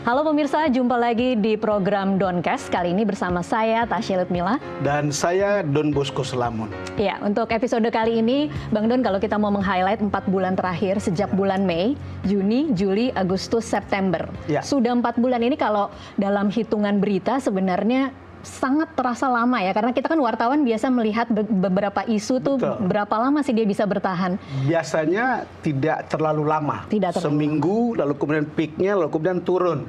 Halo pemirsa, jumpa lagi di program Doncast. Kali ini bersama saya Tasya Litmila. Dan saya Don Bosco Selamun. Ya, untuk episode kali ini, Bang Don, kalau kita mau meng-highlight 4 bulan terakhir sejak bulan Mei, Juni, Juli, Agustus, September. Ya. Sudah 4 bulan ini kalau dalam hitungan berita sebenarnya sangat terasa lama ya, karena kita kan wartawan biasa melihat beberapa isu tuh. Betul. Berapa lama sih dia bisa bertahan? Biasanya tidak terlalu lama. Tidak terlalu Seminggu, lalu kemudian peaknya, lalu kemudian turun.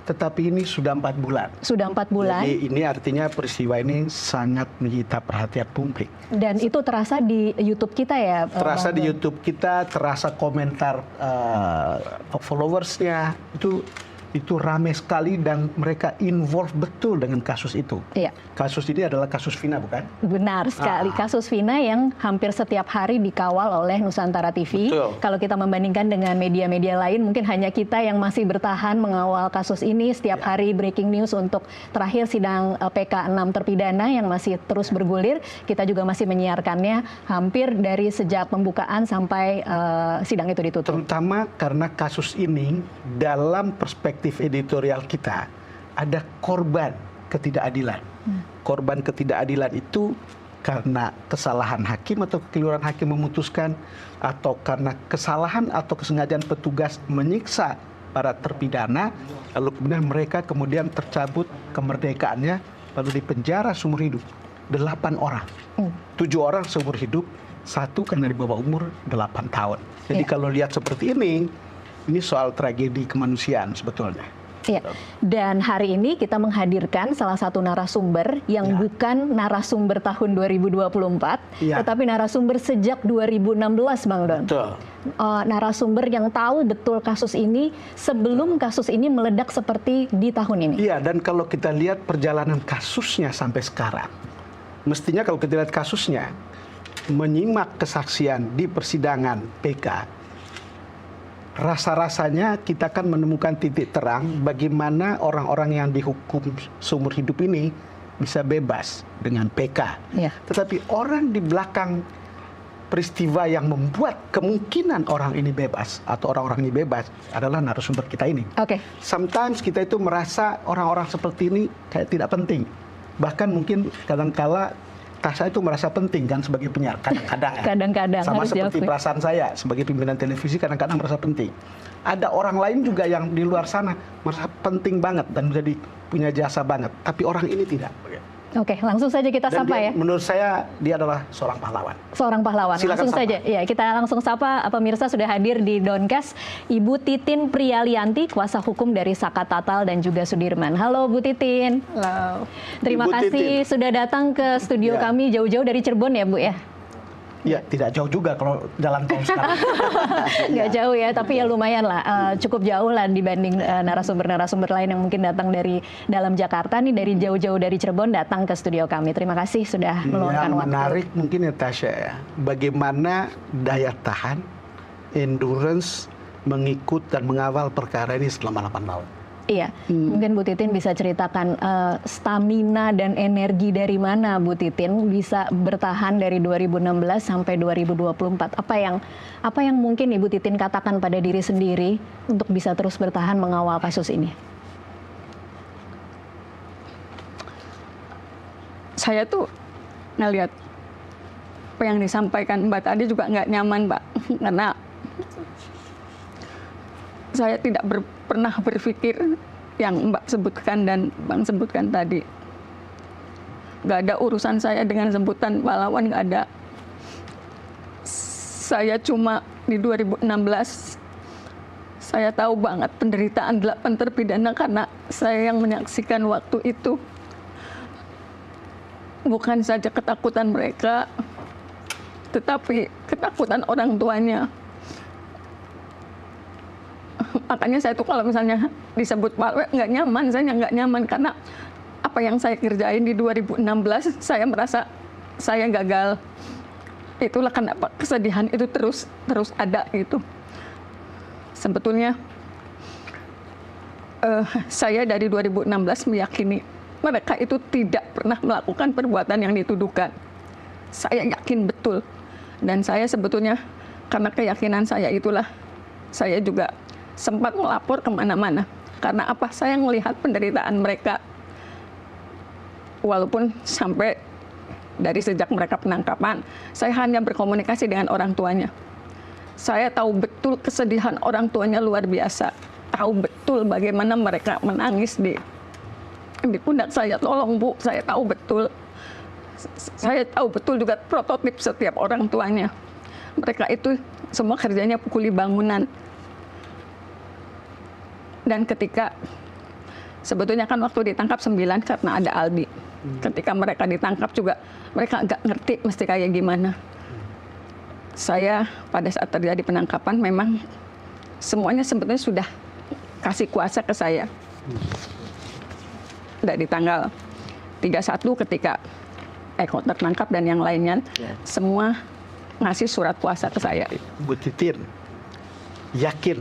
Tetapi ini sudah 4 bulan. Sudah 4 bulan. Jadi ini artinya peristiwa ini sangat menyita perhatian publik. Dan itu terasa di YouTube kita ya? Terasa Bang di Don? YouTube kita, terasa komentar followersnya itu ramai sekali dan mereka involve betul dengan kasus itu. Iya. Kasus ini adalah kasus Vina, bukan? Benar sekali, kasus Vina yang hampir setiap hari dikawal oleh Nusantara TV. Betul. Kalau kita membandingkan dengan media-media lain, mungkin hanya kita yang masih bertahan mengawal kasus ini. Setiap hari breaking news untuk terakhir sidang PK 6 terpidana yang masih terus bergulir. Kita juga masih menyiarkannya hampir dari sejak pembukaan sampai sidang itu ditutup. Terutama karena kasus ini dalam perspektif editorial kita ada korban ketidakadilan. Korban ketidakadilan itu karena kesalahan hakim atau kekeliruan hakim memutuskan, atau karena kesalahan atau kesengajaan petugas menyiksa para terpidana, lalu kemudian mereka tercabut kemerdekaannya, lalu dipenjara seumur hidup. 8 orang, 7 orang seumur hidup, 1 karena di bawah umur 8 tahun. Jadi kalau lihat seperti ini soal tragedi kemanusiaan sebetulnya. Iya. Dan hari ini kita menghadirkan salah satu narasumber yang bukan narasumber tahun 2024, tetapi narasumber sejak 2016, Bang Don. Betul. Narasumber yang tahu betul kasus ini sebelum kasus ini meledak seperti di tahun ini. Iya, dan kalau kita lihat perjalanan kasusnya sampai sekarang, mestinya kalau kita lihat kasusnya, menyimak kesaksian di persidangan PK, rasa-rasanya kita akan menemukan titik terang bagaimana orang-orang yang dihukum seumur hidup ini bisa bebas dengan PK. Ya. Tetapi orang di belakang peristiwa yang membuat kemungkinan orang ini bebas atau orang-orang ini bebas adalah narasumber kita ini. Oke. Sometimes kita itu merasa orang-orang seperti ini kayak tidak penting. Bahkan mungkin kadang-kala Tasya itu merasa penting kan sebagai penyiar, kadang-kadang ya. Kadang-kadang Sama harus seperti diakui. perasaan saya sebagai pimpinan televisi kadang-kadang merasa penting. Ada orang lain juga yang di luar sana merasa penting banget dan menjadi punya jasa banget. Tapi orang ini tidak. Oke, langsung saja kita Dan sapa dia, ya. menurut saya dia adalah seorang pahlawan. Seorang pahlawan. Silakan Langsung sapa. saja. Ya, kita langsung sapa pemirsa sudah hadir di Doncast Ibu Titin Priyalianti, kuasa hukum dari Saka Tatal dan juga Sudirman. Halo Bu Titin. Halo. Terima Ibu kasih Titin sudah datang ke studio kami jauh-jauh dari Cirebon ya Bu ya. Ya, tidak jauh juga kalau jalan tol sekarang. Nggak jauh ya, tapi ya lumayan lah, cukup jauh lah dibanding narasumber-narasumber lain yang mungkin datang dari dalam Jakarta nih, dari jauh-jauh dari Cirebon datang ke studio kami. Terima kasih sudah meluangkan Yang waktu. menarik mungkin ya Tasya ya, bagaimana daya tahan, endurance, mengikut dan mengawal perkara ini selama 8 tahun. Iya, mungkin Bu Titin bisa ceritakan stamina dan energi dari mana Bu Titin bisa bertahan dari 2016 sampai 2024. Apa yang mungkin Ibu Titin katakan pada diri sendiri untuk bisa terus bertahan mengawal kasus ini? Saya tuh ngelihat apa yang disampaikan Mbak tadi juga nggak nyaman, Mbak, karena saya tidak pernah berpikir yang Mbak sebutkan dan Bang sebutkan tadi. Nggak ada urusan saya dengan sebutan pahlawan, nggak ada. Saya cuma di 2016, saya tahu banget penderitaan 8 terpidana karena saya yang menyaksikan waktu itu. Bukan saja ketakutan mereka, tetapi ketakutan orang tuanya. Makanya saya tuh kalau misalnya disebut pahlawan nggak nyaman, saya nggak nyaman karena apa yang saya kerjain di 2016, saya merasa saya gagal. Itulah kenapa kesedihan itu terus ada gitu. Sebetulnya saya dari 2016 meyakini mereka itu tidak pernah melakukan perbuatan yang dituduhkan. Saya yakin betul. Dan saya sebetulnya karena keyakinan saya itulah, saya juga sempat melapor kemana-mana. Karena apa? Saya melihat penderitaan mereka. Walaupun sampai dari sejak mereka penangkapan, saya hanya berkomunikasi dengan orang tuanya. Saya tahu betul kesedihan orang tuanya luar biasa. Tahu betul bagaimana mereka menangis di pundak saya. Tolong Bu, saya tahu betul. Saya tahu betul juga prototip setiap orang tuanya. Mereka itu semua kerjanya kuli bangunan. Dan ketika sebetulnya kan waktu ditangkap 9 karena ada Aldi. Ketika mereka ditangkap juga mereka nggak ngerti mesti kayak gimana. Saya pada saat terjadi penangkapan memang semuanya sebetulnya sudah kasih kuasa ke saya. Dari tanggal 31 ketika Eko tertangkap dan yang lainnya semua ngasih surat kuasa ke saya. Bu Titin yakin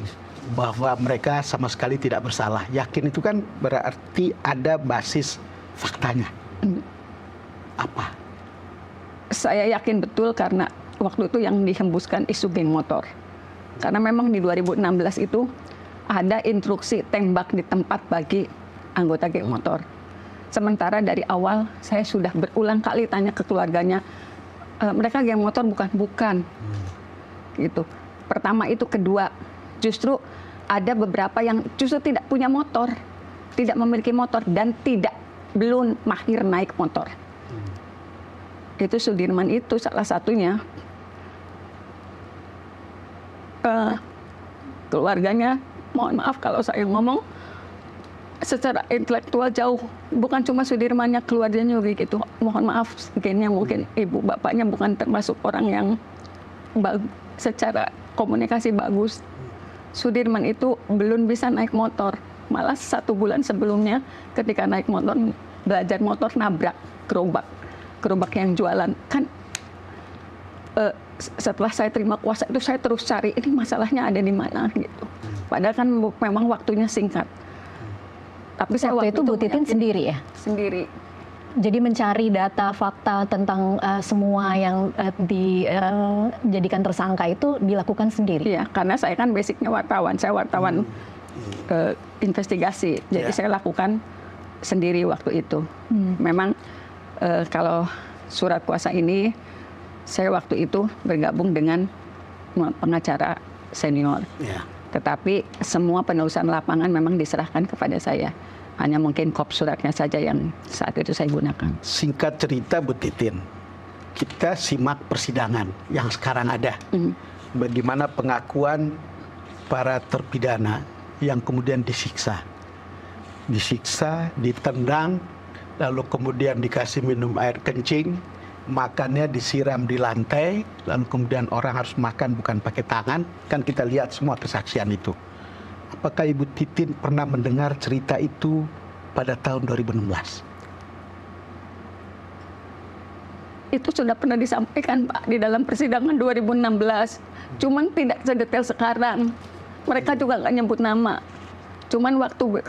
bahwa mereka sama sekali tidak bersalah. Yakin itu kan berarti ada basis faktanya. Apa? Saya yakin betul karena waktu itu yang dihembuskan isu geng motor. Karena memang di 2016 itu ada instruksi tembak di tempat bagi anggota geng motor. Sementara dari awal saya sudah berulang kali tanya ke keluarganya, mereka geng motor bukan. Gitu. Pertama itu, kedua, justru ada beberapa yang justru tidak punya motor, tidak memiliki motor dan belum mahir naik motor. Itu Sudirman itu salah satunya. Keluarganya, mohon maaf kalau saya ngomong, secara intelektual jauh, bukan cuma Sudirmannya, keluarganya juga gitu. Mohon maaf, gennya mungkin ibu bapaknya bukan termasuk orang yang secara komunikasi bagus. Sudirman itu belum bisa naik motor. Malah 1 bulan sebelumnya ketika naik motor, belajar motor, nabrak gerobak yang jualan. Kan setelah saya terima kuasa itu saya terus cari ini masalahnya ada di mana gitu. Padahal kan memang waktunya singkat. Tapi saya waktu itu Bu Titin sendiri ya? Sendiri. Jadi mencari data fakta tentang semua yang dijadikan tersangka itu dilakukan sendiri? Iya, karena saya kan basicnya wartawan. Saya wartawan investigasi. Jadi saya lakukan sendiri waktu itu. Memang kalau surat kuasa ini, saya waktu itu bergabung dengan pengacara senior. Tetapi semua penelusuran lapangan memang diserahkan kepada saya. Hanya mungkin kop suratnya saja yang saat itu saya gunakan. Singkat cerita Bu Titin, kita simak persidangan yang sekarang ada. Bagaimana pengakuan para terpidana yang kemudian disiksa, ditendang, lalu kemudian dikasih minum air kencing, makannya disiram di lantai, lalu kemudian orang harus makan bukan pakai tangan. Kan kita lihat semua kesaksian itu. Apakah Ibu Titin pernah mendengar cerita itu pada tahun 2016? Itu sudah pernah disampaikan Pak di dalam persidangan 2016. Cuman tidak sedetail sekarang. Mereka juga nggak nyebut nama. Cuman waktu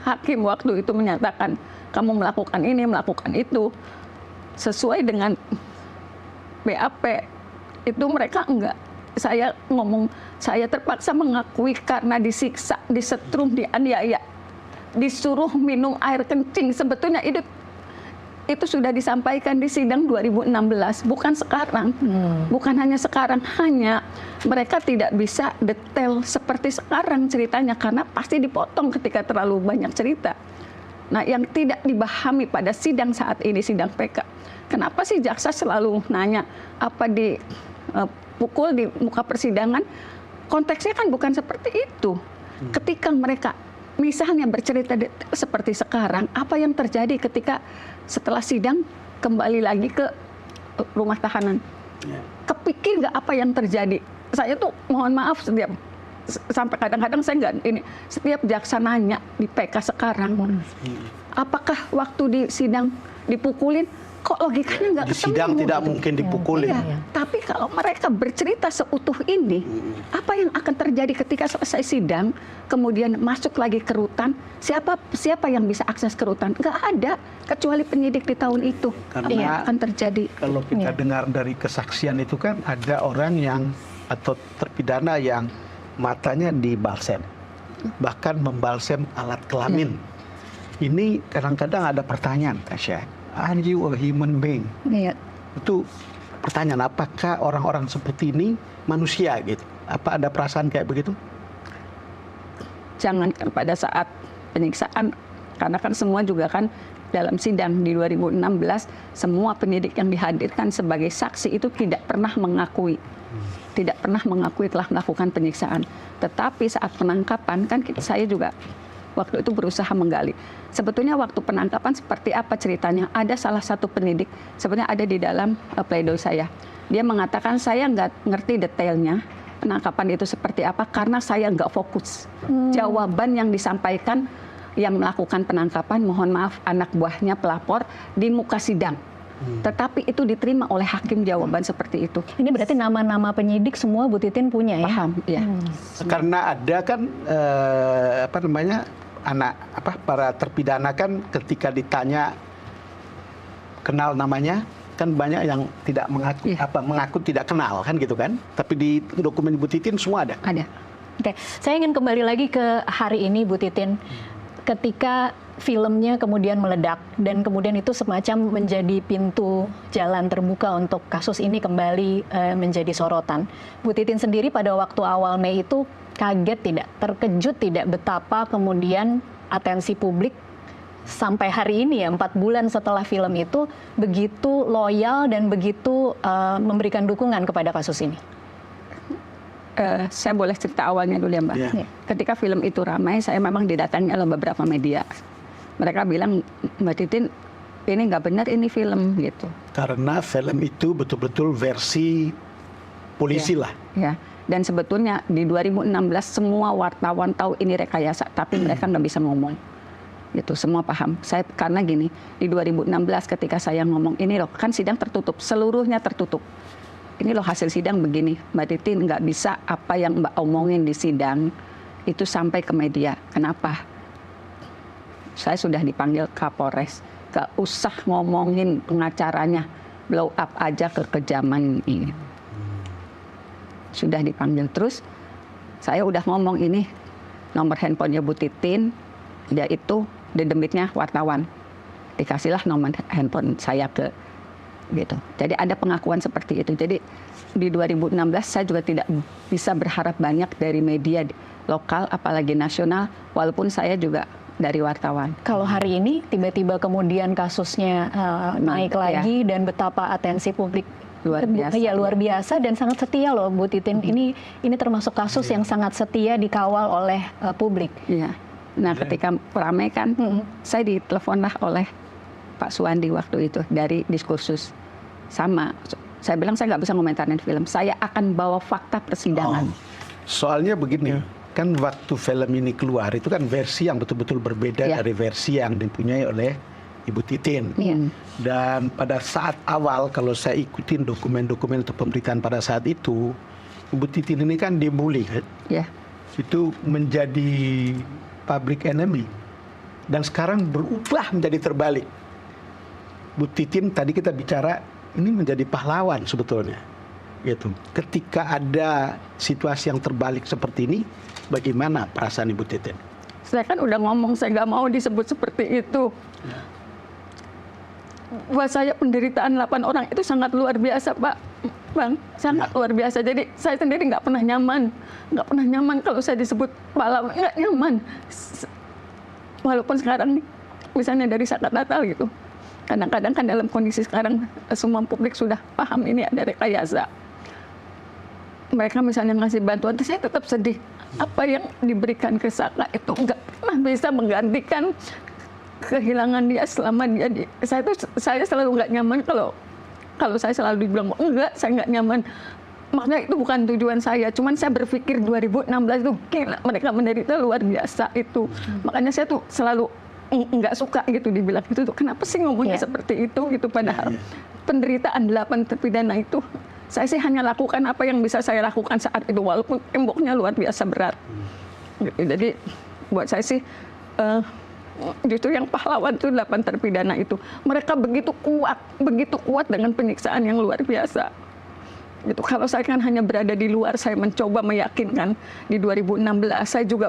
hakim waktu itu menyatakan kamu melakukan ini, melakukan itu sesuai dengan BAP, itu mereka enggak. Saya ngomong, saya terpaksa mengakui karena disiksa, disetrum, dianiaya, disuruh minum air kencing. Sebetulnya itu sudah disampaikan di sidang 2016, bukan sekarang. Bukan hanya sekarang, hanya mereka tidak bisa detail seperti sekarang ceritanya karena pasti dipotong ketika terlalu banyak cerita. Nah, yang tidak dipahami pada sidang saat ini, sidang PK, kenapa sih jaksa selalu nanya apa dipukul di muka persidangan? Konteksnya kan bukan seperti itu. Ketika mereka misalnya bercerita seperti sekarang, apa yang terjadi ketika setelah sidang kembali lagi ke rumah tahanan? Kepikir nggak apa yang terjadi? Saya tuh mohon maaf sampai kadang-kadang saya nggak ini. Setiap jaksa nanya di PK sekarang, apakah waktu di sidang dipukulin? Kok logikanya nggak ketemu? Di sidang tidak mungkin dipukulin. Iya, tapi kalau mereka bercerita seutuh ini, apa yang akan terjadi ketika selesai sidang, kemudian masuk lagi ke rutan? Siapa yang bisa akses ke rutan? Nggak ada, kecuali penyidik di tahun itu. Karena apa yang akan terjadi? Kalau kita dengar dari kesaksian itu kan ada orang yang atau terpidana yang matanya di balsem. bahkan membalsem alat kelamin. Ini kadang-kadang ada pertanyaan, Tasya, are you a human being? Iya. Itu pertanyaan, apakah orang-orang seperti ini manusia gitu? Apa ada perasaan kayak begitu? Jangan pada saat penyiksaan, karena kan semua juga kan dalam sidang di 2016, semua penyidik yang dihadirkan sebagai saksi itu tidak pernah mengakui. Tidak pernah mengakui telah melakukan penyiksaan. Tetapi saat penangkapan, kan saya juga waktu itu berusaha menggali. Sebetulnya waktu penangkapan seperti apa ceritanya? Ada salah satu penyidik, sebenarnya ada di dalam pledoi saya. Dia mengatakan saya nggak ngerti detailnya penangkapan itu seperti apa karena saya nggak fokus. Jawaban yang disampaikan yang melakukan penangkapan, mohon maaf, anak buahnya pelapor di muka sidang. Tetapi itu diterima oleh hakim jawaban seperti itu. Ini berarti nama-nama penyidik semua Bu Titin punya ya? Paham, ya. Karena ada kan para terpidana kan ketika ditanya kenal namanya, kan banyak yang tidak mengaku mengaku tidak kenal kan gitu kan. Tapi di dokumen Bu Titin semua ada. Ada. Oke, saya ingin kembali lagi ke hari ini Bu Titin. Ketika filmnya kemudian meledak dan kemudian itu semacam menjadi pintu jalan terbuka untuk kasus ini kembali menjadi sorotan. Bu Titin sendiri pada waktu awal Mei itu kaget tidak, terkejut tidak betapa kemudian atensi publik sampai hari ini ya 4 bulan setelah film itu begitu loyal dan begitu memberikan dukungan kepada kasus ini. Saya boleh cerita awalnya dulu ya Mbak. Yeah. Ketika film itu ramai, saya memang didatangi oleh beberapa media. Mereka bilang, Mbak Titin, ini nggak benar ini film gitu. Karena film itu betul-betul versi polisi lah. Ya. Dan sebetulnya di 2016 semua wartawan tahu ini rekayasa, tapi mereka nggak bisa ngomong. Gitu, semua paham. Karena gini, di 2016 ketika saya ngomong ini loh, kan sidang tertutup, seluruhnya tertutup. Ini loh hasil sidang begini, Mbak Titin nggak bisa apa yang Mbak omongin di sidang itu sampai ke media. Kenapa? Saya sudah dipanggil Kapolres, gak usah ngomongin pengacaranya, blow up aja kekejaman ini. Sudah dipanggil terus, saya udah ngomong ini nomor handphonenya Bu Titin, dia itu dedemitnya wartawan. Dikasihlah nomor handphone saya ke gitu. Jadi ada pengakuan seperti itu. Jadi di 2016 saya juga tidak bisa berharap banyak dari media lokal apalagi nasional walaupun saya juga dari wartawan. Kalau hari ini tiba-tiba kemudian kasusnya naik lagi dan betapa atensi publik luar biasa. Ya, luar biasa dan sangat setia loh Bu Titin. Ini termasuk kasus yang sangat setia dikawal oleh publik. Iya. Nah, ketika ramai kan saya diteleponlah oleh Pak Suwandi waktu itu dari Diskursus. Sama, saya bilang saya nggak bisa komentarin film. Saya akan bawa fakta persidangan. Soalnya begini, kan waktu film ini keluar itu kan versi yang betul-betul berbeda dari versi yang dipunyai oleh Ibu Titin. Dan pada saat awal kalau saya ikutin dokumen-dokumen untuk pemberitaan pada saat itu, Ibu Titin ini kan dibully kan? Itu menjadi public enemy. Dan sekarang berubah menjadi terbalik. Bu Titin tadi kita bicara ini menjadi pahlawan sebetulnya. Gitu. Ketika ada situasi yang terbalik seperti ini, bagaimana perasaan Ibu Titin? Saya kan udah ngomong saya nggak mau disebut seperti itu. Buat saya penderitaan 8 orang itu sangat luar biasa, Pak. Bang, sangat luar biasa. Jadi saya sendiri nggak pernah nyaman kalau saya disebut pahlawan, nggak nyaman. Walaupun sekarang misalnya dari zakat Natal gitu. Kadang-kadang kan dalam kondisi sekarang semua publik sudah paham ini ada rekayasa. Mereka misalnya ngasih bantuan, saya tetap sedih. Apa yang diberikan ke Saka itu nggak pernah bisa menggantikan kehilangan dia selama dia saya selalu nggak nyaman kalau saya selalu dibilang enggak, saya nggak nyaman. Makanya itu bukan tujuan saya, cuman saya berpikir 2016 itu gila, mereka menderita luar biasa itu. Makanya saya tuh selalu nggak suka gitu dibilang gitu tuh, kenapa sih ngomongnya seperti itu gitu, padahal penderitaan 8 terpidana itu saya sih hanya lakukan apa yang bisa saya lakukan saat itu walaupun temboknya luar biasa berat gitu. Jadi buat saya sih justru yang pahlawan itu 8 terpidana itu, mereka begitu kuat dengan penyiksaan yang luar biasa gitu. Kalau saya kan hanya berada di luar, saya mencoba meyakinkan di 2016, saya juga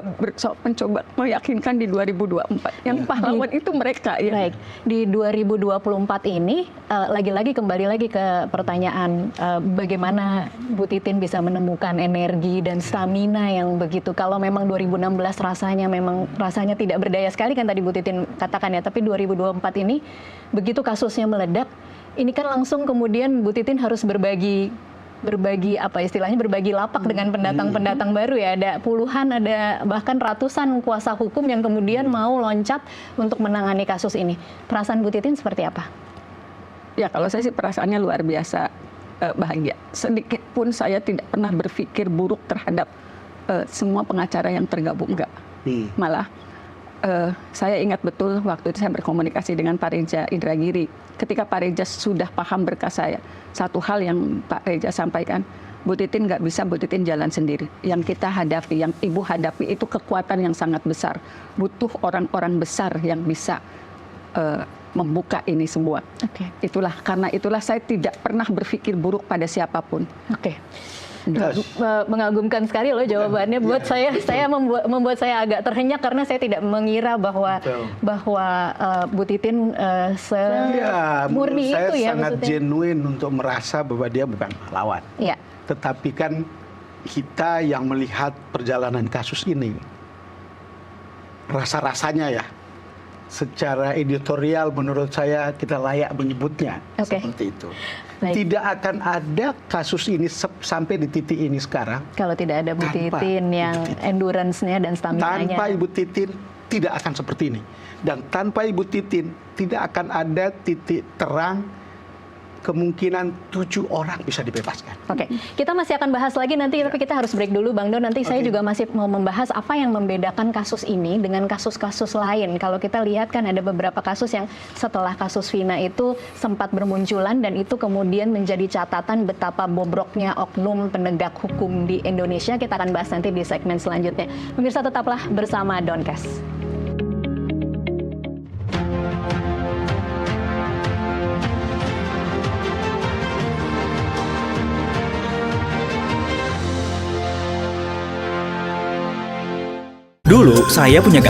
mencoba meyakinkan di 2024. Yang pahlawan itu mereka ya. Baik, di 2024 ini lagi-lagi kembali lagi ke pertanyaan bagaimana Bu Titin bisa menemukan energi dan stamina yang begitu. Kalau memang 2016 rasanya tidak berdaya sekali kan tadi Bu Titin katakan ya, tapi 2024 ini begitu kasusnya meledak, ini kan langsung kemudian Bu Titin harus berbagi apa istilahnya, berbagi lapak dengan pendatang-pendatang baru ya. Ada puluhan, ada bahkan ratusan kuasa hukum yang kemudian mau loncat untuk menangani kasus ini. Perasaan Bu Titin seperti apa? Ya kalau saya sih perasaannya luar biasa bahagia. Sedikit pun saya tidak pernah berpikir buruk terhadap semua pengacara yang tergabung, enggak. Malah saya ingat betul waktu itu saya berkomunikasi dengan Pak Reza Indragiri. Ketika Pak Reza sudah paham berkas saya, satu hal yang Pak Reza sampaikan, Bu Titin nggak bisa Bu Titin jalan sendiri. Yang kita hadapi, yang Ibu hadapi itu kekuatan yang sangat besar. Butuh orang-orang besar yang bisa membuka ini semua. Karena itulah saya tidak pernah berpikir buruk pada siapapun. Mengagumkan sekali loh jawabannya. Buat saya membuat saya agak terhenyak karena saya tidak mengira bahwa Bu Titin semurni saya itu ya. Sangat genuine untuk merasa bahwa dia bukan pahlawan. Ya. Tetapi kan kita yang melihat perjalanan kasus ini, rasa-rasanya ya, secara editorial menurut saya kita layak menyebutnya seperti itu. Baik. Tidak akan ada kasus ini sampai di titik ini sekarang kalau tidak ada Bu Titin yang endurance-nya dan stamina-nya. Tanpa Ibu Titin tidak akan seperti ini. Dan tanpa Ibu Titin tidak akan ada titik terang kemungkinan 7 orang bisa dibebaskan. Kita masih akan bahas lagi nanti, tapi kita harus break dulu Bang Don. Nanti saya juga masih mau membahas apa yang membedakan kasus ini dengan kasus-kasus lain. Kalau kita lihat kan ada beberapa kasus yang setelah kasus Vina itu sempat bermunculan dan itu kemudian menjadi catatan betapa bobroknya oknum penegak hukum di Indonesia. Kita akan bahas nanti di segmen selanjutnya. Pemirsa tetaplah bersama Doncast. Dulu saya punya